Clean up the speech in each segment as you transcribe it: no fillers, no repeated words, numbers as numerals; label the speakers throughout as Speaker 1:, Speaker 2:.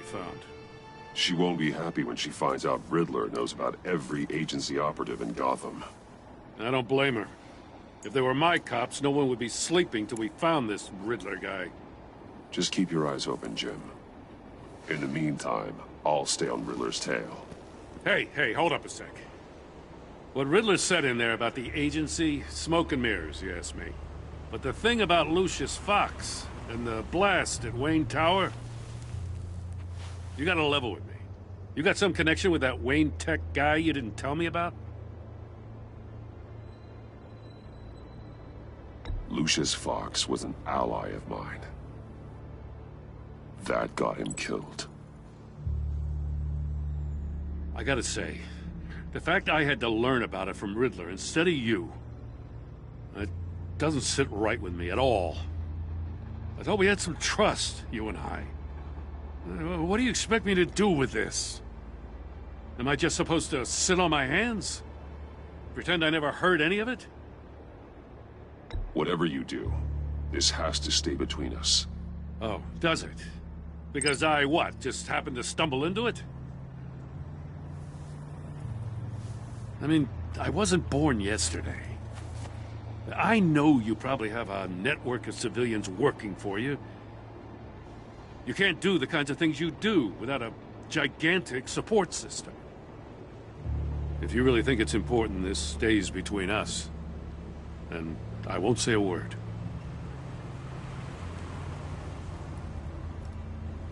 Speaker 1: we found.
Speaker 2: She won't be happy when she finds out Riddler knows about every agency operative in Gotham.
Speaker 1: I don't blame her. If they were my cops, no one would be sleeping till we found this Riddler guy.
Speaker 2: Just keep your eyes open, Jim. In the meantime, I'll stay on Riddler's tail.
Speaker 1: Hey, hold up a sec. What Riddler said in there about the agency, smoke and mirrors, you ask me. But the thing about Lucius Fox and the blast at Wayne Tower, you gotta level with me. You got some connection with that Wayne Tech guy you didn't tell me about?
Speaker 2: Lucius Fox was an ally of mine. That got him killed.
Speaker 1: I gotta say, the fact I had to learn about it from Riddler instead of you, it doesn't sit right with me at all. I thought we had some trust, you and I. What do you expect me to do with this? Am I just supposed to sit on my hands? Pretend I never heard any of it?
Speaker 2: Whatever you do, this has to stay between us.
Speaker 1: Oh, does it? Because I, what, just happened to stumble into it? I mean, I wasn't born yesterday. I know you probably have a network of civilians working for you. You can't do the kinds of things you do without a gigantic support system. If you really think it's important this stays between us, then I won't say a word.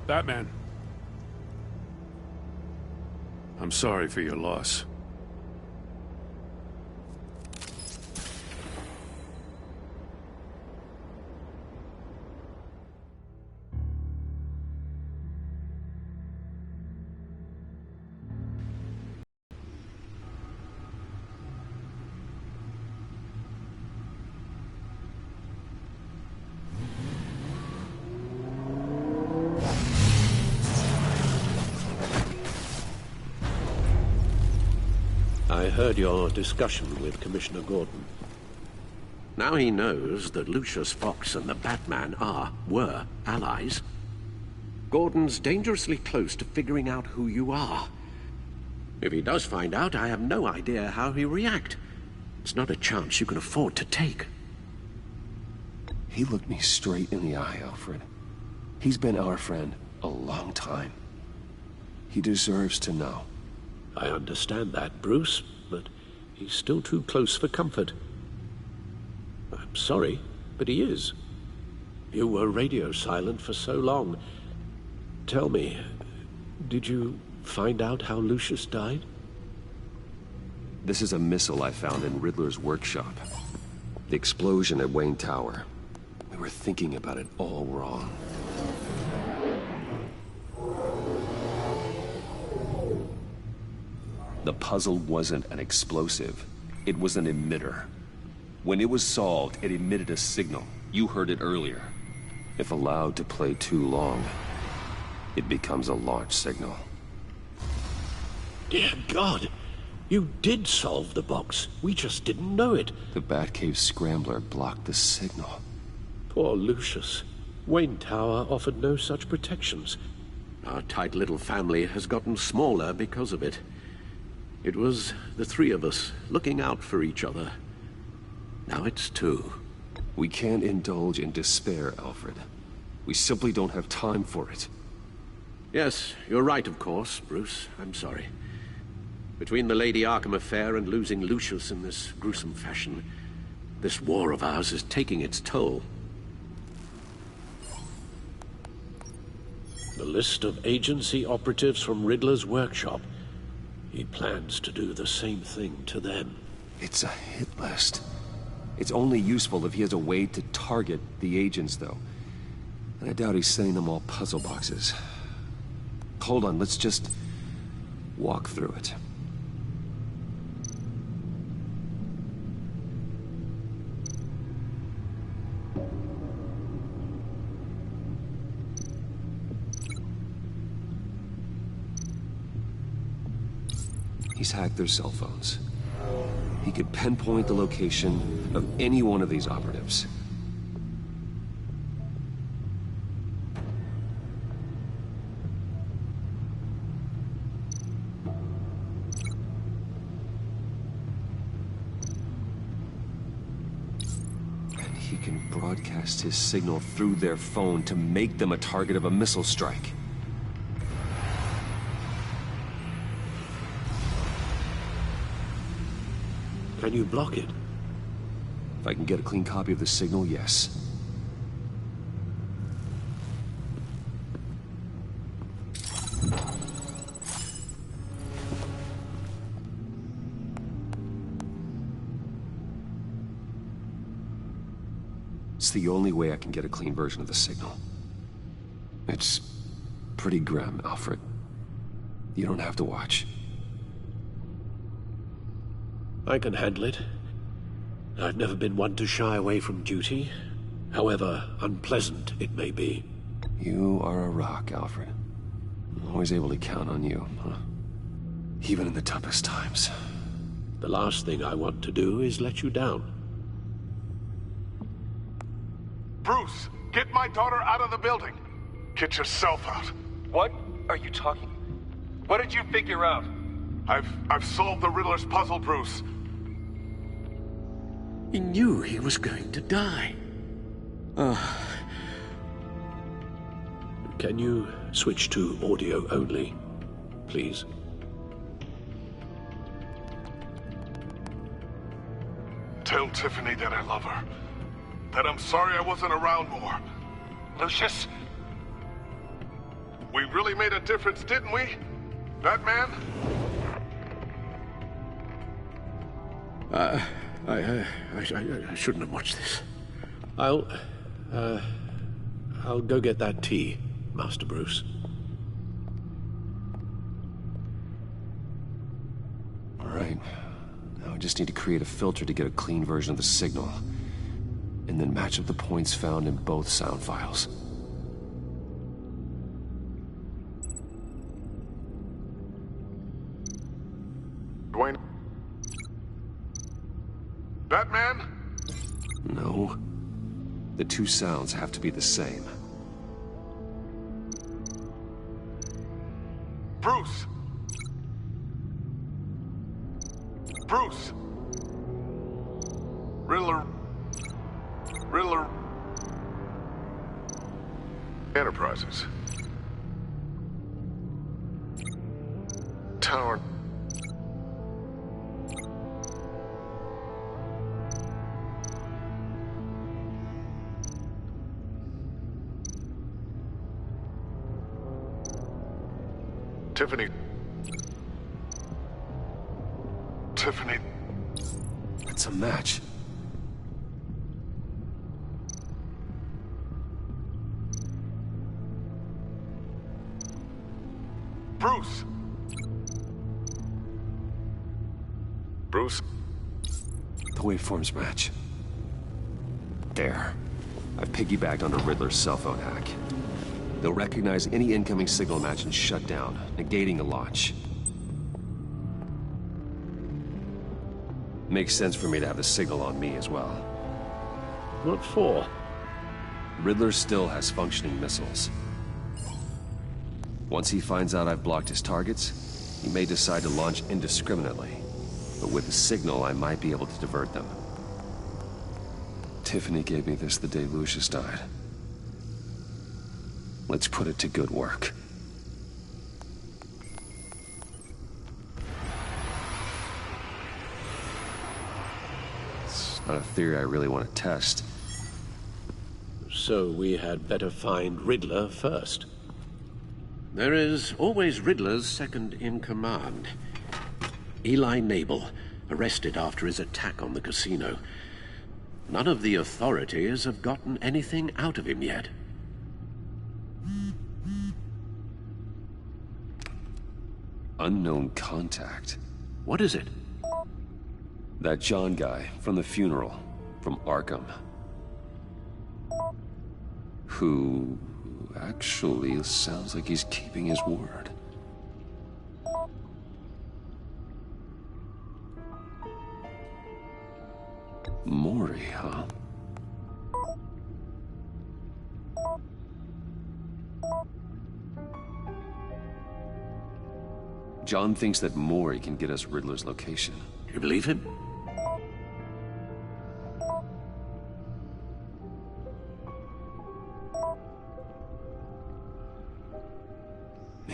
Speaker 1: Batman. I'm sorry for your loss.
Speaker 3: I heard your discussion with Commissioner Gordon. Now he knows that Lucius Fox and the Batman were allies. Gordon's dangerously close to figuring out who you are. If he does find out, I have no idea how he'll react. It's not a chance you can afford to take.
Speaker 4: He looked me straight in the eye, Alfred. He's been our friend a long time. He deserves to know.
Speaker 3: I understand that, Bruce, but he's still too close for comfort. I'm sorry, but he is. You were radio silent for so long. Tell me, did you find out how Lucius died?
Speaker 4: This is a missile I found in Riddler's workshop. The explosion at Wayne Tower. We were thinking about it all wrong. The puzzle wasn't an explosive. It was an emitter. When it was solved, it emitted a signal. You heard it earlier. If allowed to play too long, it becomes a launch signal.
Speaker 3: Dear God! You did solve the box. We just didn't know it.
Speaker 4: The Batcave scrambler blocked the signal.
Speaker 3: Poor Lucius. Wayne Tower offered no such protections. Our tight little family has gotten smaller because of it. It was the three of us looking out for each other. Now it's two.
Speaker 4: We can't indulge in despair, Alfred. We simply don't have time for it.
Speaker 3: Yes, you're right, of course, Bruce. I'm sorry. Between the Lady Arkham affair and losing Lucius in this gruesome fashion, this war of ours is taking its toll. The list of agency operatives from Riddler's workshop. He plans to do the same thing to them.
Speaker 4: It's a hit list. It's only useful if he has a way to target the agents, though. And I doubt he's sending them all puzzle boxes. Hold on, let's just walk through it. He's hacked their cell phones. He could pinpoint the location of any one of these operatives. he can broadcast his signal through their phone to make them a target of a missile strike.
Speaker 3: Can you block it?
Speaker 4: If I can get a clean copy of the signal, yes. It's the only way I can get a clean version of the signal. It's pretty grim, Alfred. You don't have to watch.
Speaker 3: I can handle it. I've never been one to shy away from duty, however unpleasant it may be.
Speaker 4: You are a rock, Alfred. I'm always able to count on you, huh? Even in the toughest times.
Speaker 3: The last thing I want to do is let you down.
Speaker 5: Bruce, get my daughter out of the building. Get yourself out.
Speaker 6: What are you talking? What did you figure out?
Speaker 5: I've solved the Riddler's puzzle, Bruce.
Speaker 3: He knew he was going to die. Can you switch to audio only, please?
Speaker 5: Tell Tiffany that I love her. That I'm sorry I wasn't around more.
Speaker 6: Lucius?
Speaker 5: We really made a difference, didn't we? Batman?
Speaker 3: I shouldn't have watched this. I'll go get that tea, Master Bruce.
Speaker 4: All right. Now I just need to create a filter to get a clean version of the signal. And then match up the points found in both sound files.
Speaker 5: Dwayne? Batman?
Speaker 4: No. The two sounds have to be the same.
Speaker 5: Bruce! Bruce! Riddler... Enterprises. Tower. Tiffany.
Speaker 4: It's a match.
Speaker 5: Bruce! Bruce?
Speaker 4: The waveforms match. There. I've piggybacked on a Riddler's cell phone hack. They'll recognize any incoming signal match and shut down, negating a launch. Makes sense for me to have the signal on me as well.
Speaker 3: What for?
Speaker 4: Riddler still has functioning missiles. Once he finds out I've blocked his targets, he may decide to launch indiscriminately. But with the signal, I might be able to divert them. Tiffany gave me this the day Lucius died. Let's put it to good work. It's not a theory I really want to test.
Speaker 3: So we had better find Riddler first. There is always Riddler's second in command. Eli Nabel, arrested after his attack on the casino. None of the authorities have gotten anything out of him yet.
Speaker 4: Unknown contact.
Speaker 3: What is it?
Speaker 4: That John guy from the funeral, from Arkham. Who actually sounds like he's keeping his word. Maury, huh? John thinks that Maury can get us Riddler's location.
Speaker 3: You believe him?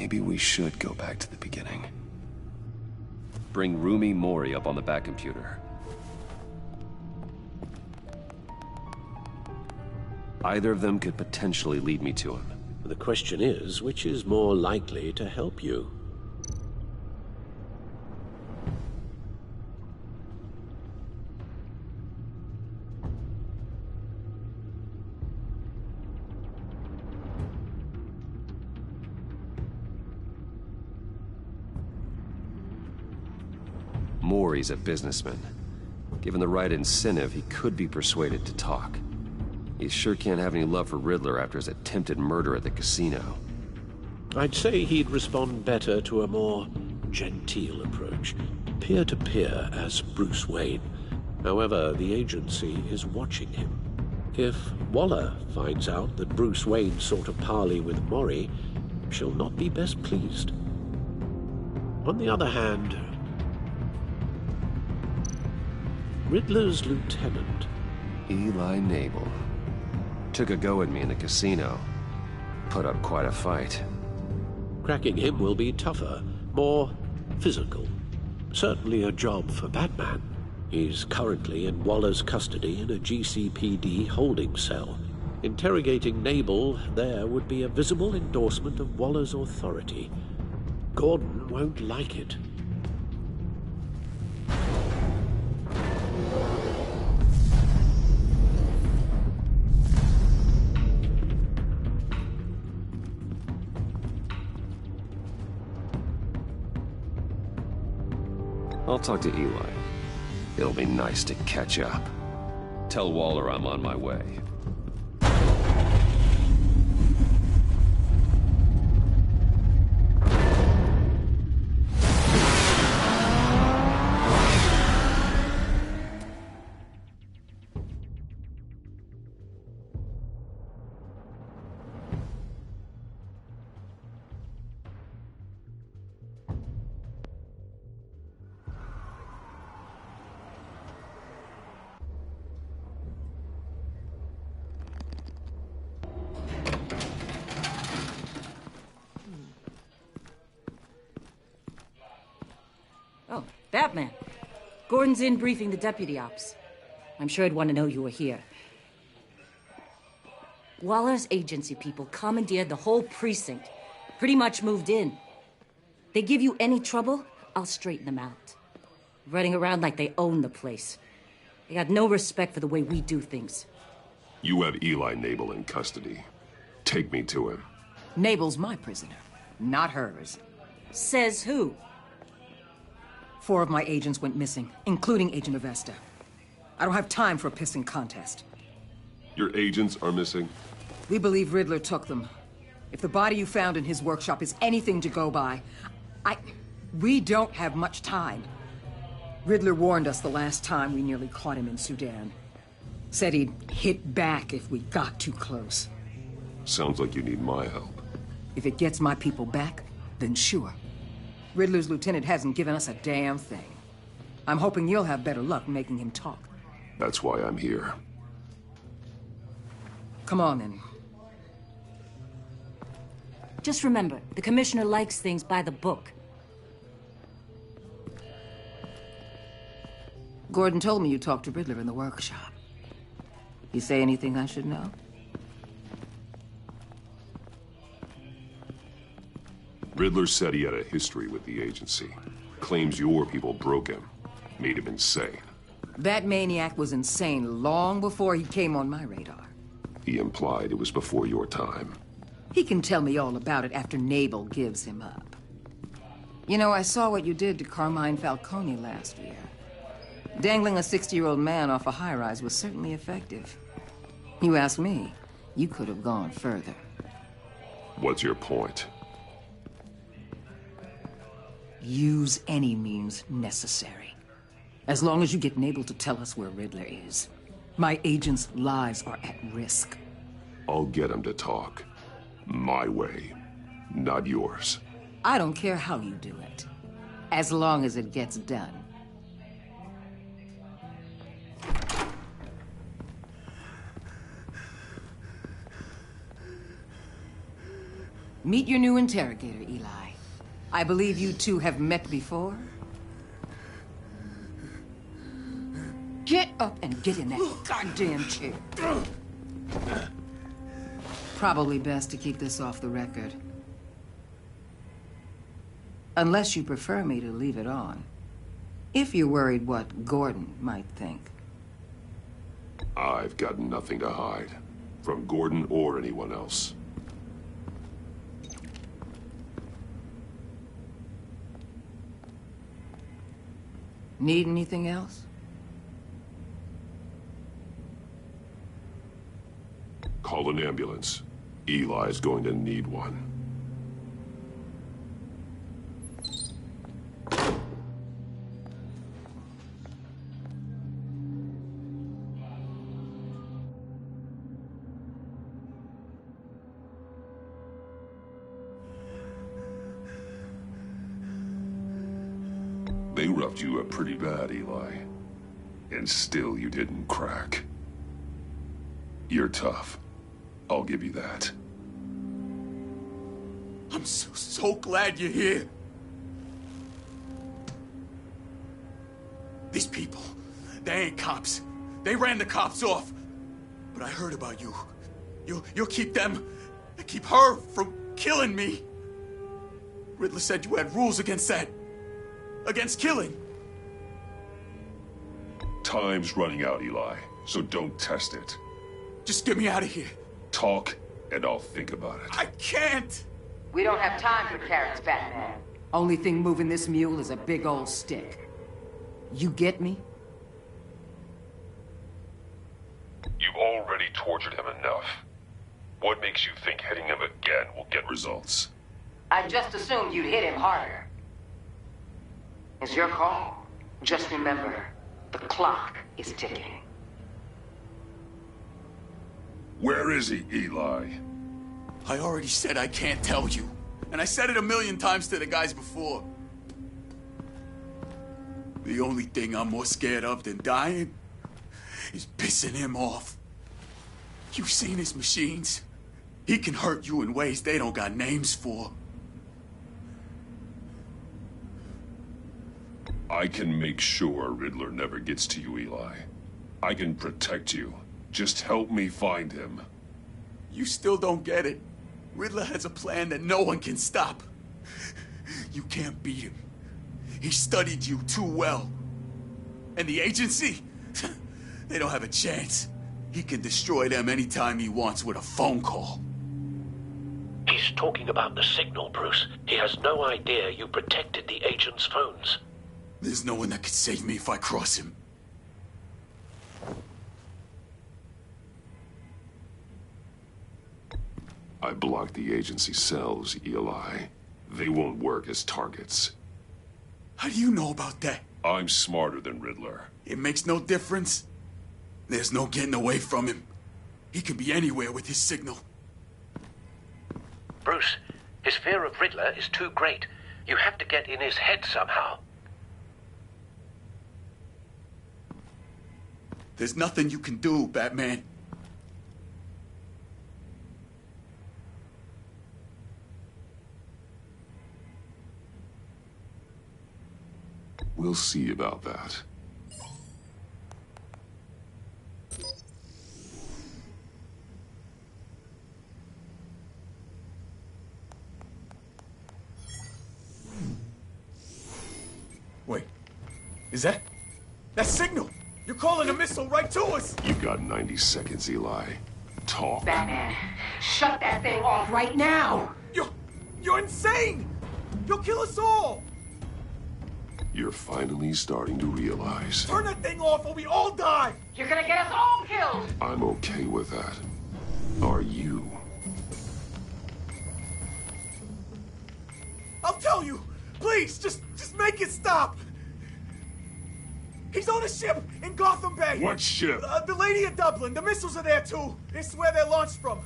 Speaker 2: Maybe we should go back to the beginning.
Speaker 4: Bring Rumi Mori up on the back computer. Either of them could potentially lead me to him.
Speaker 3: The question is, which is more likely to help you?
Speaker 4: Mori's a businessman. Given the right incentive, he could be persuaded to talk. He sure can't have any love for Riddler after his attempted murder at the casino.
Speaker 3: I'd say he'd respond better to a more genteel approach, peer-to-peer as Bruce Wayne. However, the agency is watching him. If Waller finds out that Bruce Wayne sought a parley with Mori, she'll not be best pleased. On the other hand, Riddler's lieutenant,
Speaker 4: Eli Nabel. Took a go at me in the casino. Put up quite a fight.
Speaker 3: cracking him will be tougher, more physical. Certainly a job for Batman. He's currently in Waller's custody in a GCPD holding cell. Interrogating Nabel there would be a visible endorsement of Waller's authority. Gordon won't like it.
Speaker 4: I'll talk to Eli. It'll be nice to catch up. Tell Waller I'm on my way.
Speaker 7: Oh, Batman. Gordon's in briefing the deputy ops. I'm sure he'd want to know you were here. Waller's agency people commandeered the whole precinct. Pretty much moved in. They give you any trouble, I'll straighten them out. Running around like they own the place. They got no respect for the way we do things.
Speaker 2: You have Eli Nabel in custody. Take me to him.
Speaker 8: Nabel's my prisoner, not hers.
Speaker 7: Says who?
Speaker 8: 4 of my agents went missing, including Agent Avesta. I don't have time for a pissing contest.
Speaker 2: Your agents are missing?
Speaker 8: We believe Riddler took them. If the body you found in his workshop is anything to go by, we don't have much time. Riddler warned us the last time we nearly caught him in Sudan. Said he'd hit back if we got too close.
Speaker 2: Sounds like you need my help.
Speaker 8: If it gets my people back, then sure. Riddler's lieutenant hasn't given us a damn thing. I'm hoping you'll have better luck making him talk.
Speaker 2: That's why I'm here.
Speaker 8: Come on, then.
Speaker 7: Just remember, the commissioner likes things by the book.
Speaker 8: Gordon told me you talked to Riddler in the workshop. You say anything I should know?
Speaker 2: Riddler said he had a history with the agency. Claims your people broke him. Made him insane.
Speaker 8: That maniac was insane long before he came on my radar.
Speaker 2: He implied it was before your time.
Speaker 8: He can tell me all about it after Nabel gives him up. You know, I saw what you did to Carmine Falcone last year. Dangling a 60-year-old man off a high-rise was certainly effective. You ask me, you could have gone further.
Speaker 2: What's your point?
Speaker 8: Use any means necessary. As long as you get Nabel to tell us where Riddler is. My agents' lives are at risk.
Speaker 2: I'll get him to talk. My way, not yours.
Speaker 8: I don't care how you do it, as long as it gets done. Meet your new interrogator, Eli. I believe you two have met before. Get up and get in that goddamn chair. Probably best to keep this off the record. Unless you prefer me to leave it on. If you're worried what Gordon might think.
Speaker 2: I've got nothing to hide. From Gordon or anyone else.
Speaker 8: Need anything else?
Speaker 2: Call an ambulance. Eli's going to need one. They roughed you up pretty bad, Eli. And still you didn't crack. You're tough. I'll give you that.
Speaker 9: I'm so glad you're here. These people, they ain't cops. They ran the cops off. But I heard about you. You'll keep them, keep her from killing me. Riddler said you had rules against that. Against killing.
Speaker 2: Time's running out, Eli, so don't test it.
Speaker 9: Just get me out of here.
Speaker 2: Talk, and I'll think about it.
Speaker 9: I can't!
Speaker 8: We don't have time for carrots, Batman. Only thing moving this mule is a big old stick. You get me?
Speaker 2: You've already tortured him enough. What makes you think hitting him again will get results?
Speaker 8: I just assumed you'd hit him harder. It's your call. Just remember, the clock is ticking.
Speaker 2: Where is he, Eli?
Speaker 9: I already said I can't tell you. And I said it 1,000,000 times to the guys before. The only thing I'm more scared of than dying is pissing him off. You've seen his machines. He can hurt you in ways they don't got names for.
Speaker 2: I can make sure Riddler never gets to you, Eli. I can protect you. Just help me find him.
Speaker 9: You still don't get it. Riddler has a plan that no one can stop. You can't beat him. He studied you too well. And the agency? They don't have a chance. He can destroy them anytime he wants with a phone call.
Speaker 3: He's talking about the signal, Bruce. He has no idea you protected the agent's phones.
Speaker 9: There's no one that could save me if I cross him.
Speaker 2: I blocked the agency cells, Eli. They won't work as targets.
Speaker 9: How do you know about that?
Speaker 2: I'm smarter than Riddler.
Speaker 9: It makes no difference. There's no getting away from him. He can be anywhere with his signal.
Speaker 3: Bruce, his fear of Riddler is too great. You have to get in his head somehow.
Speaker 9: There's nothing you can do, Batman.
Speaker 2: We'll see about that.
Speaker 9: Wait, is that signal? You're calling a missile right to us!
Speaker 2: You got 90 seconds, Eli. Talk.
Speaker 8: Batman, shut that thing off right now!
Speaker 9: You're insane! You'll kill us all!
Speaker 2: You're finally starting to realize.
Speaker 9: Turn that thing off or we all die!
Speaker 8: You're gonna get us all killed!
Speaker 2: I'm okay with that. Are you?
Speaker 9: I'll tell you! Please, just make it stop! He's on a ship in Gotham Bay!
Speaker 2: What ship?
Speaker 9: The Lady of Dublin. The missiles are there, too. This is where they're launched from.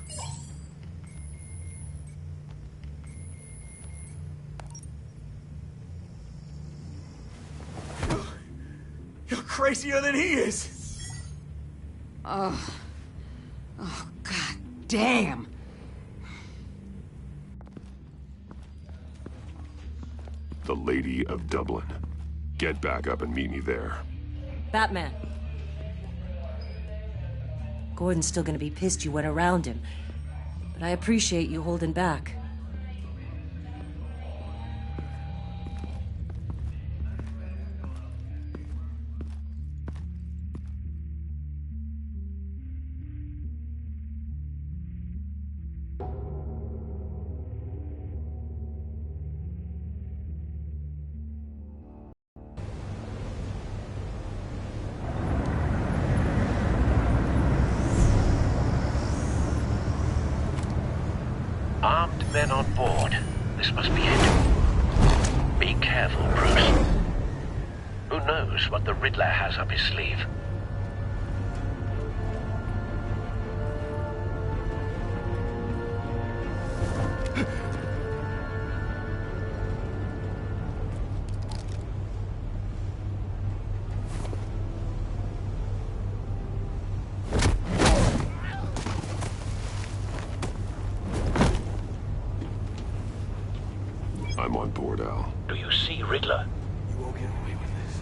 Speaker 9: You're crazier than he is.
Speaker 8: Oh, God damn.
Speaker 2: The Lady of Dublin. Get back up and meet me there.
Speaker 7: Batman. Gordon's still gonna be pissed you went around him, but I appreciate you holding back.
Speaker 3: Armed men on board. This must be it. Be careful, Bruce. Who knows what the Riddler has up his sleeve?
Speaker 2: I'm on board, Al.
Speaker 3: Do you see Riddler?
Speaker 9: You won't get away with this.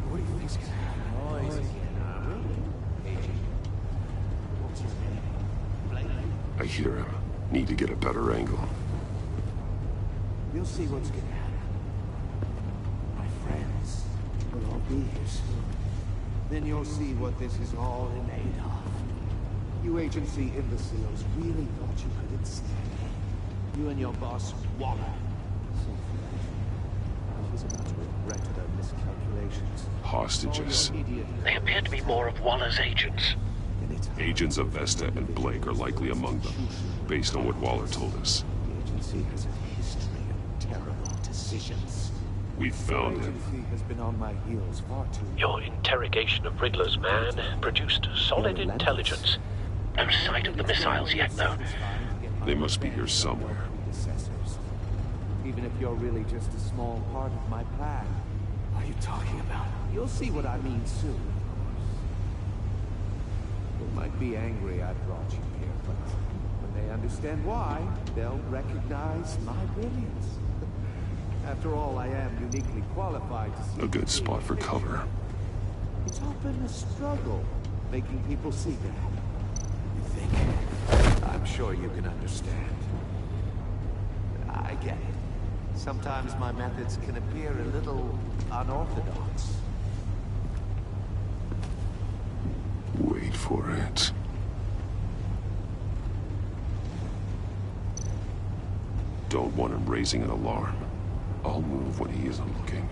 Speaker 9: What do you think's gonna happen?
Speaker 2: I hear him. Need to get a better angle.
Speaker 10: You'll see what's gonna happen. My friends will all be here soon. Then you'll see what this is all in aid of. You agency imbeciles really thought you could ensnare me. You and your boss, Waller. So I was about to regret their miscalculations.
Speaker 2: Hostages.
Speaker 3: They appear to be more of Waller's agents.
Speaker 2: Agents of Vesta and Blake are likely among them, based on what Waller told us.
Speaker 10: The agency has a history of terrible decisions.
Speaker 2: We found
Speaker 10: The
Speaker 2: him.
Speaker 10: agency has been on my heels far too long.
Speaker 3: Your interrogation of Riddler's man produced solid intelligence. No sight of the missiles yet, though.
Speaker 2: They must be here somewhere.
Speaker 10: Predecessors. Even if you're really just a small part of my plan.
Speaker 9: What are you talking about?
Speaker 10: You'll see what I mean soon. They might be angry I brought you here, but when they understand why, they'll recognize my brilliance. After all, I am uniquely qualified to see
Speaker 2: A good
Speaker 10: the
Speaker 2: spot for
Speaker 10: bigger
Speaker 2: cover.
Speaker 10: picture. It's often a struggle making people see that. You think? I'm sure you can understand. I get it. Sometimes my methods can appear a little unorthodox.
Speaker 2: Wait for it. Don't want him raising an alarm. I'll move when he isn't looking.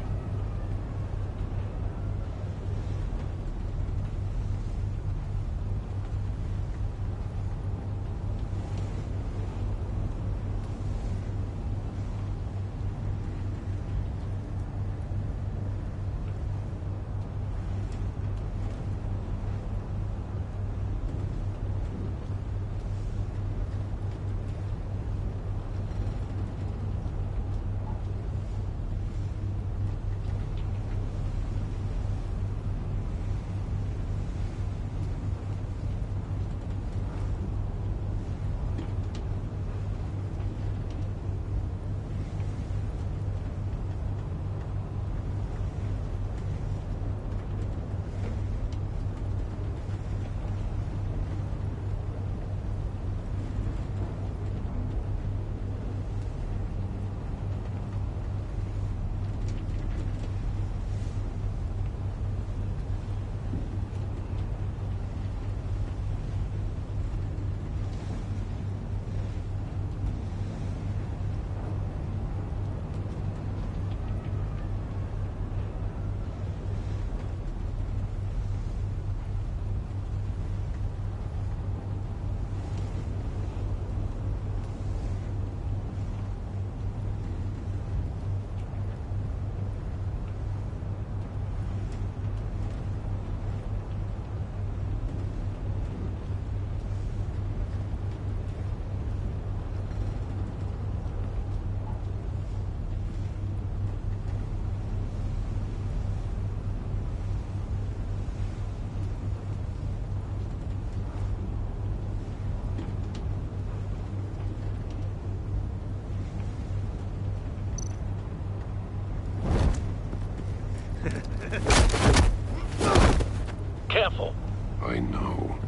Speaker 2: now.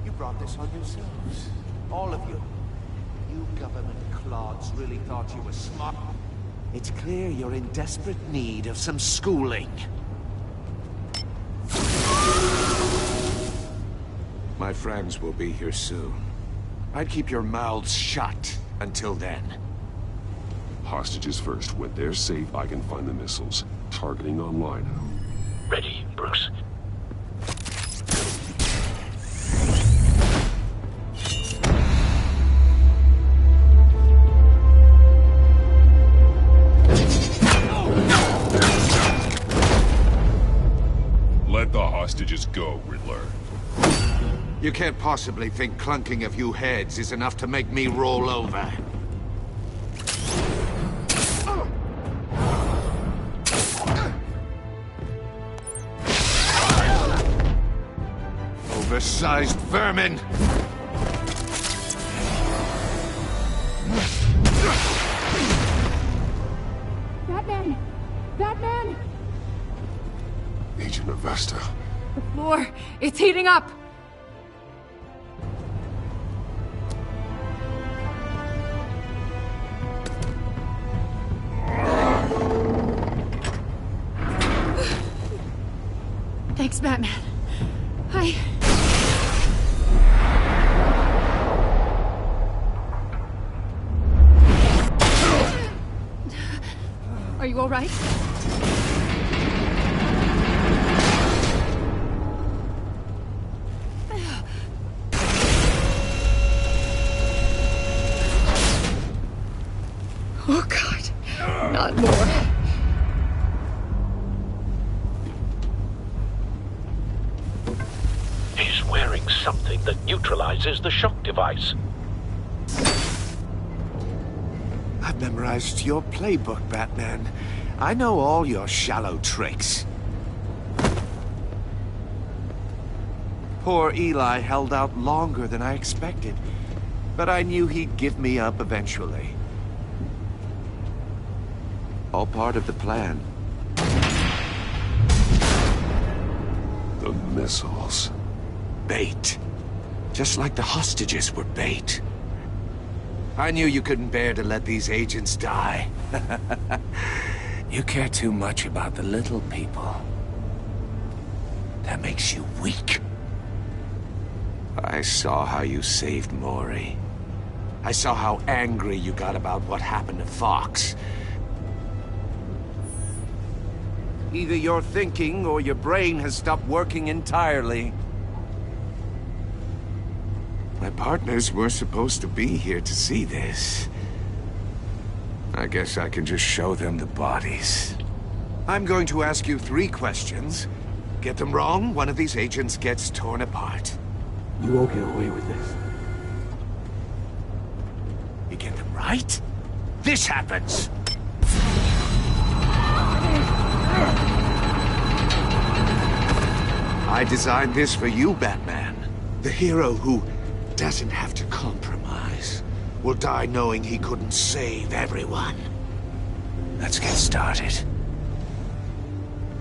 Speaker 10: You brought this on yourselves. All of you. You government clods really thought you were smart. It's clear you're in desperate need of some schooling. My friends will be here soon. I'd keep your mouths shut until then.
Speaker 2: Hostages first. When they're safe, I can find the missiles. Targeting online.
Speaker 3: Ready, Bruce.
Speaker 2: Let the hostages go, Riddler.
Speaker 10: You can't possibly think clunking a few heads is enough to make me roll over. Oversized vermin!
Speaker 11: Batman! Batman!
Speaker 2: Agent Avesta.
Speaker 11: The floor, it's heating up! Thanks, Batman. Are you all right? Oh, God. Not more.
Speaker 3: He's wearing something that neutralizes the shock device.
Speaker 10: I've memorized your playbook, Batman. I know all your shallow tricks. Poor Eli held out longer than I expected, but I knew he'd give me up eventually. All part of the plan.
Speaker 2: The missiles.
Speaker 10: Bait. Just like the hostages were bait. I knew you couldn't bear to let these agents die. You care too much about the little people. That makes you weak. I saw how you saved Maury. I saw how angry you got about what happened to Fox. Either you're thinking or your brain has stopped working entirely. My partners were supposed to be here to see this. I guess I can just show them the bodies. I'm going to ask you 3 questions. Get them wrong, one of these agents gets torn apart.
Speaker 12: You won't get away with this.
Speaker 10: You get them right, this happens! I designed this for you, Batman. The hero who doesn't have to compromise. Will die knowing he couldn't save everyone. Let's get started.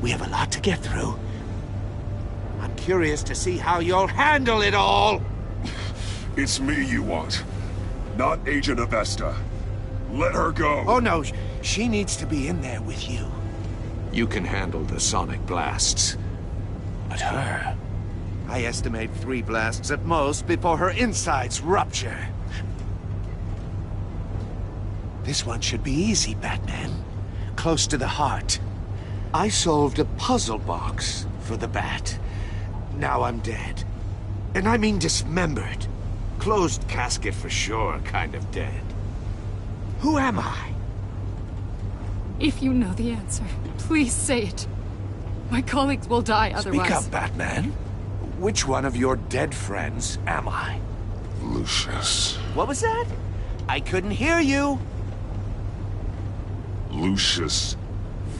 Speaker 10: We have a lot to get through. I'm curious to see how you'll handle it all!
Speaker 2: It's me you want, not Agent Avesta. Let her go!
Speaker 10: Oh no, she needs to be in there with you. You can handle the sonic blasts. But her... I estimate 3 blasts at most before her insides rupture. This one should be easy, Batman. Close to the heart. I solved a puzzle box for the Bat. Now I'm dead. And I mean dismembered. Closed casket for sure, kind of dead. Who am I?
Speaker 11: If you know the answer, please say it. My colleagues will die otherwise.
Speaker 10: Speak up, Batman. Which one of your dead friends am I?
Speaker 2: Lucius.
Speaker 10: What was that? I couldn't hear you.
Speaker 2: Lucius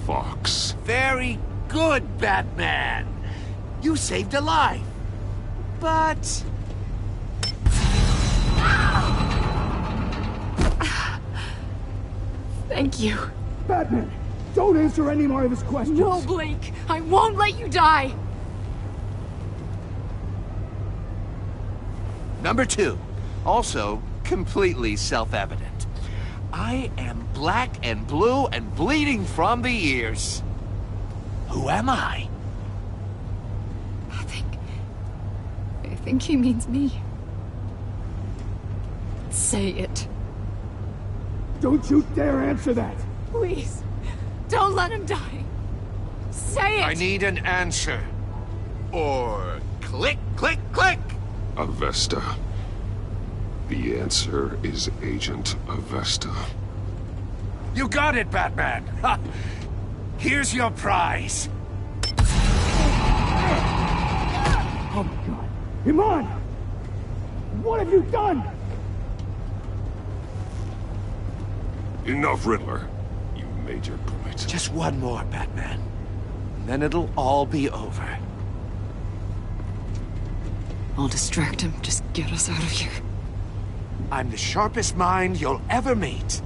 Speaker 2: Fox.
Speaker 10: Very good, Batman. You saved a life. But...
Speaker 11: Thank you.
Speaker 12: Batman, don't answer any more of his questions.
Speaker 11: No, Blake. I won't let you die.
Speaker 10: Number 2. Also, completely self-evident. I am black and blue and bleeding from the ears. Who am I?
Speaker 11: I think he means me. Say it.
Speaker 12: Don't you dare answer that!
Speaker 11: Please. Don't let him die. Say it!
Speaker 10: I need an answer. Or click, click, click!
Speaker 2: Avesta. The answer is Agent Avesta.
Speaker 10: You got it, Batman! Ha. Here's your prize.
Speaker 12: Oh my god. Iman! What have you done?
Speaker 2: Enough, Riddler. You made your point.
Speaker 10: Just one more, Batman. And then it'll all be over.
Speaker 11: I'll distract him. Just get us out of here.
Speaker 10: I'm the sharpest mind you'll ever meet.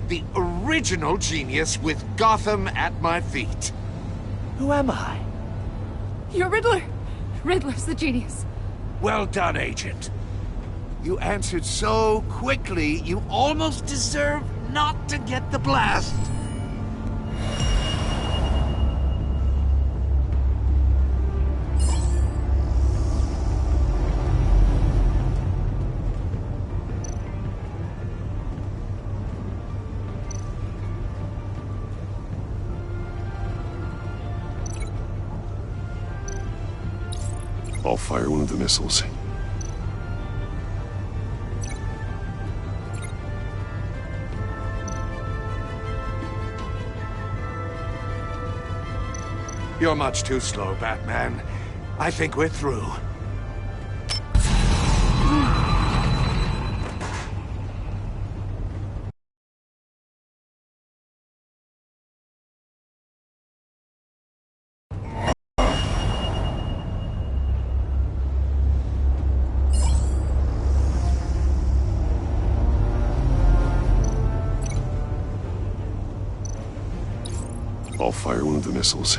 Speaker 10: The original genius with Gotham at my feet. Who am I?
Speaker 11: You're Riddler. Riddler's the genius.
Speaker 10: Well done, Agent. You answered so quickly, you almost deserve not to get the blast.
Speaker 2: I'll fire one of the missiles.
Speaker 10: You're much too slow, Batman. I think we're through.
Speaker 2: I'll fire one of the missiles.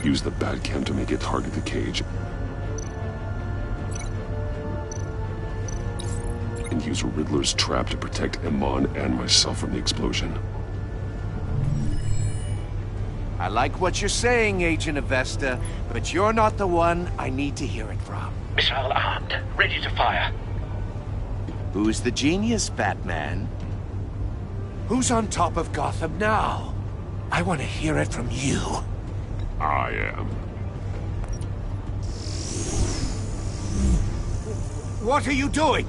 Speaker 2: Use the Batcam to make it target the cage. And use Riddler's trap to protect Iman and myself from the explosion.
Speaker 10: I like what you're saying, Agent Avesta, but you're not the one I need to hear it from.
Speaker 3: Missile armed, ready to fire.
Speaker 10: Who's the genius, Batman? Who's on top of Gotham now? I want to hear it from you.
Speaker 2: I am.
Speaker 10: What are you doing?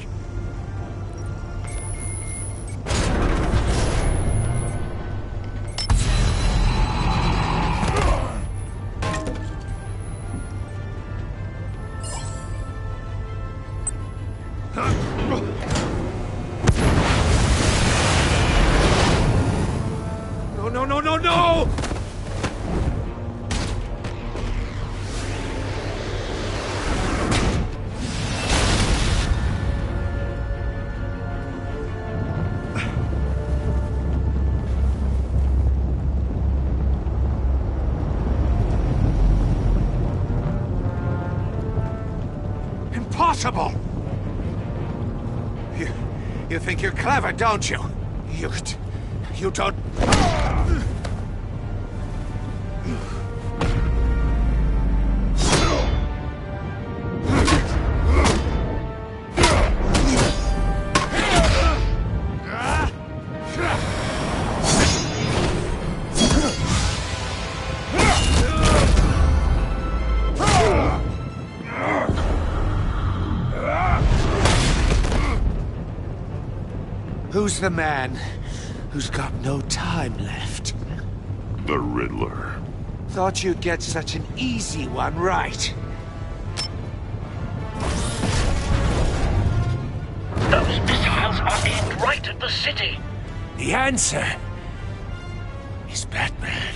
Speaker 10: No! Impossible! You think you're clever, don't you? You don't... Who's the man who's got no time left?
Speaker 2: The Riddler.
Speaker 10: Thought you'd get such an easy one right.
Speaker 3: Those missiles are aimed right at the city.
Speaker 10: The answer is Batman.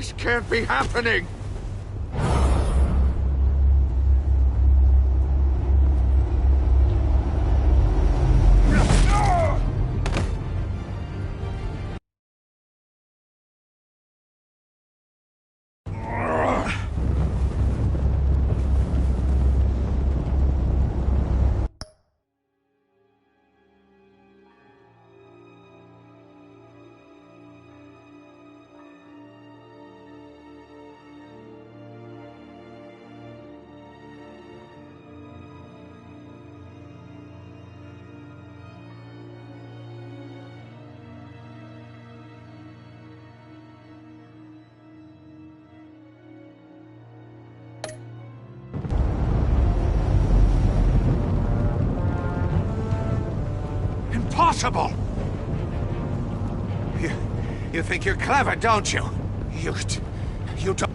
Speaker 10: This can't be happening! Impossible! You think you're clever, don't you? You don't...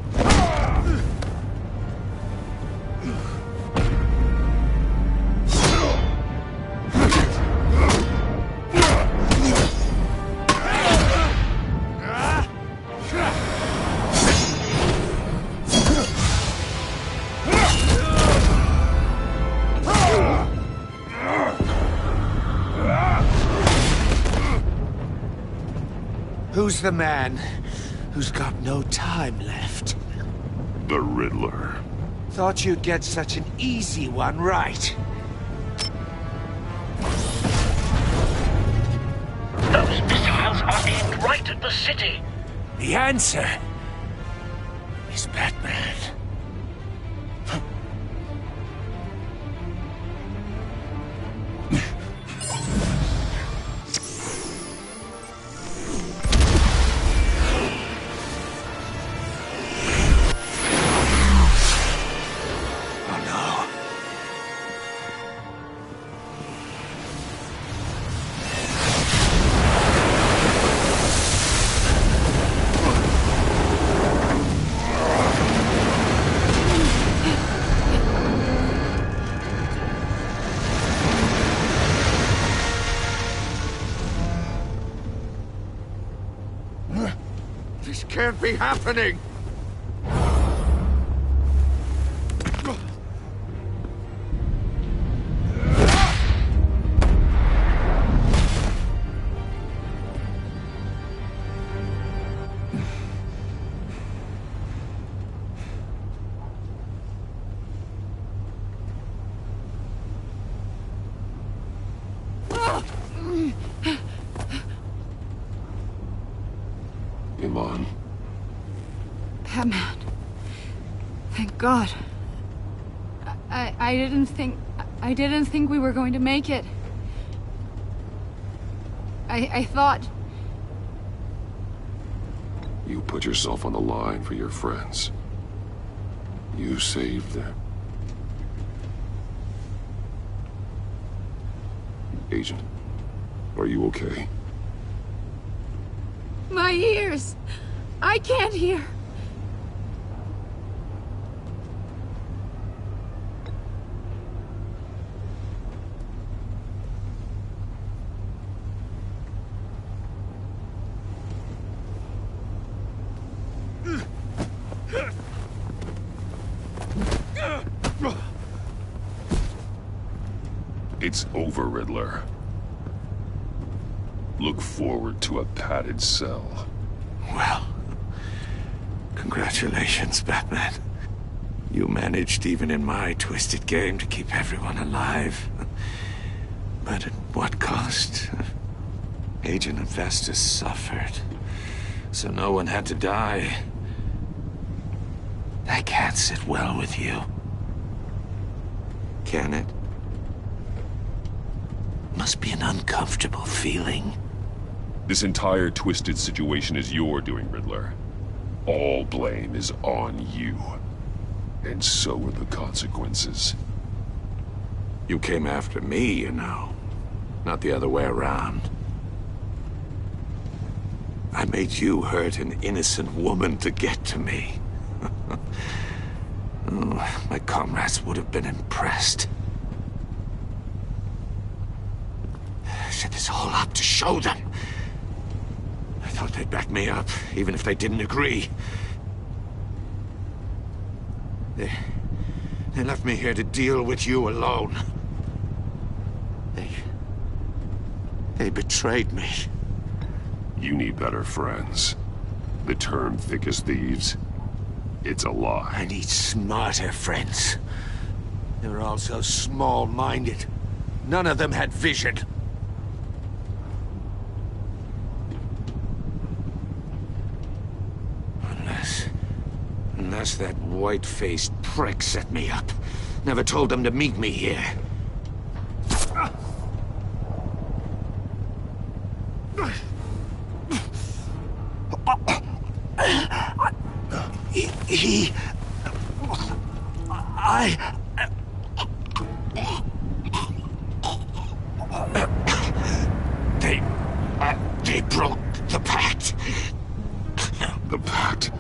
Speaker 10: Who's the man who's got no time left?
Speaker 2: The Riddler.
Speaker 10: Thought you'd get such an easy one right.
Speaker 13: Those missiles are aimed right at the city.
Speaker 10: The answer is Batman. This can't be happening!
Speaker 2: Iman.
Speaker 11: Batman. Thank God. I didn't think we were going to make it. I thought...
Speaker 2: You put yourself on the line for your friends. You saved them. Agent, are you okay?
Speaker 11: My ears! I can't hear!
Speaker 2: It's over, Riddler. Look forward to a padded cell.
Speaker 10: Well, congratulations, Batman. You managed, even in my twisted game, to keep everyone alive. But at what cost? Agent Infestus suffered, so no one had to die. That can't sit well with you. Can it? Must be an uncomfortable feeling.
Speaker 2: This entire twisted situation is your doing, Riddler. All blame is on you. And so are the consequences.
Speaker 10: You came after me, you know. Not the other way around. I made you hurt an innocent woman to get to me. Oh, my comrades would have been impressed. I set this all up to show them. I thought they'd back me up, even if they didn't agree. They left me here to deal with you alone. They betrayed me.
Speaker 2: You need better friends. The term thick as thieves, it's a lie.
Speaker 10: I need smarter friends. They were all so small-minded. None of them had vision. Unless that white-faced prick set me up. Never told them to meet me here. They broke the pact.
Speaker 2: The pact?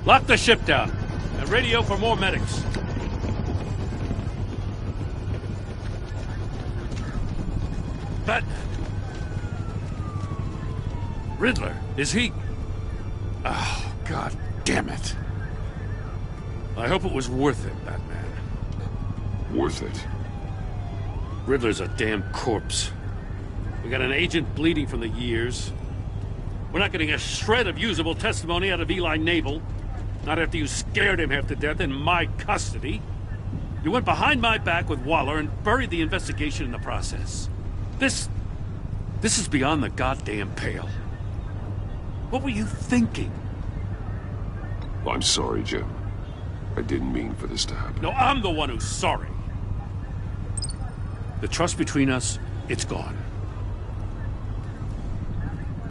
Speaker 1: Lock the ship down and radio for more medics. But Riddler, is he? Oh, God damn it. I hope it was worth it, Batman.
Speaker 2: Worth it?
Speaker 1: Riddler's a damn corpse. We got an agent bleeding from the years. We're not getting a shred of usable testimony out of Eli Naval. Not after you scared him half to death in my custody. You went behind my back with Waller and buried the investigation in the process. This is beyond the goddamn pale. What were you thinking?
Speaker 2: I'm sorry, Jim. I didn't mean for this to happen.
Speaker 1: No, I'm the one who's sorry. The trust between us, it's gone.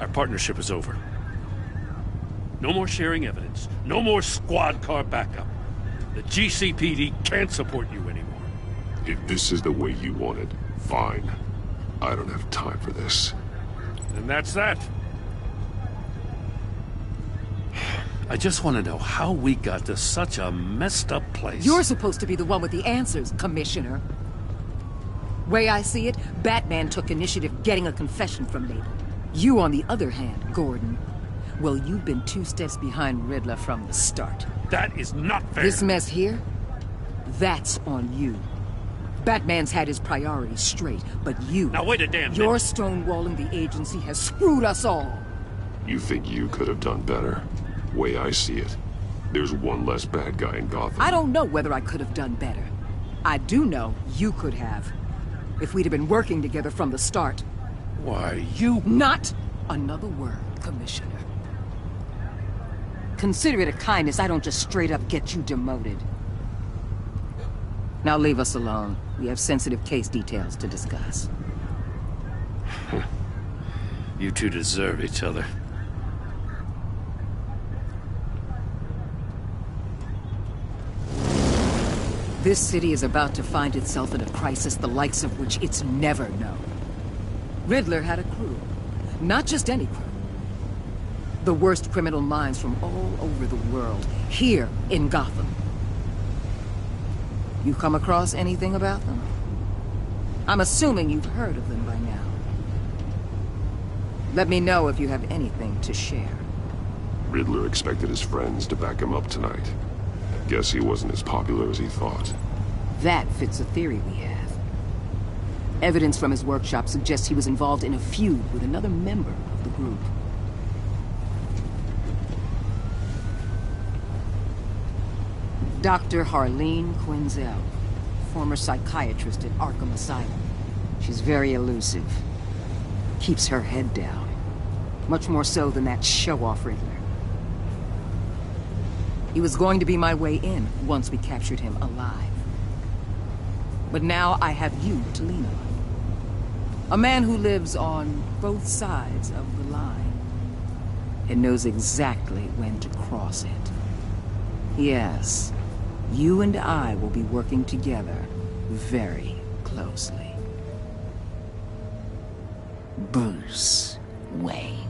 Speaker 1: Our partnership is over. No more sharing evidence. No more squad car backup. The GCPD can't support you anymore.
Speaker 2: If this is the way you want it, fine. I don't have time for this.
Speaker 1: And that's that. I just want to know how we got to such a messed up place.
Speaker 8: You're supposed to be the one with the answers, Commissioner. Way I see it, Batman took initiative getting a confession from Naval. You, on the other hand, Gordon, well, you've been 2 steps behind Riddler from the start.
Speaker 1: That is not fair.
Speaker 8: This mess here, that's on you. Batman's had his priorities straight, but you...
Speaker 1: Now wait a damn minute.
Speaker 8: Your stonewalling the agency has screwed us all.
Speaker 2: You think you could have done better? Way I see it, there's one less bad guy in Gotham.
Speaker 8: I don't know whether I could have done better. I do know you could have. If we'd have been working together from the start.
Speaker 1: Why, you...
Speaker 8: Not another word, Commissioner. Consider it a kindness I don't just straight up get you demoted. Now leave us alone. We have sensitive case details to discuss.
Speaker 1: You two deserve each other.
Speaker 8: This city is about to find itself in a crisis the likes of which it's never known. Riddler had a crew. Not just any crew. The worst criminal minds from all over the world, here in Gotham. You come across anything about them? I'm assuming you've heard of them by now. Let me know if you have anything to share.
Speaker 2: Riddler expected his friends to back him up tonight. Guess he wasn't as popular as he thought.
Speaker 8: That fits a theory we have. Evidence from his workshop suggests he was involved in a feud with another member of the group. Dr. Harleen Quinzel, former psychiatrist at Arkham Asylum. She's very elusive. Keeps her head down. Much more so than that show-off Riddler. He was going to be my way in once we captured him alive. But now I have you to lean on. A man who lives on both sides of the line and knows exactly when to cross it. Yes. You and I will be working together very closely. Bruce Wayne.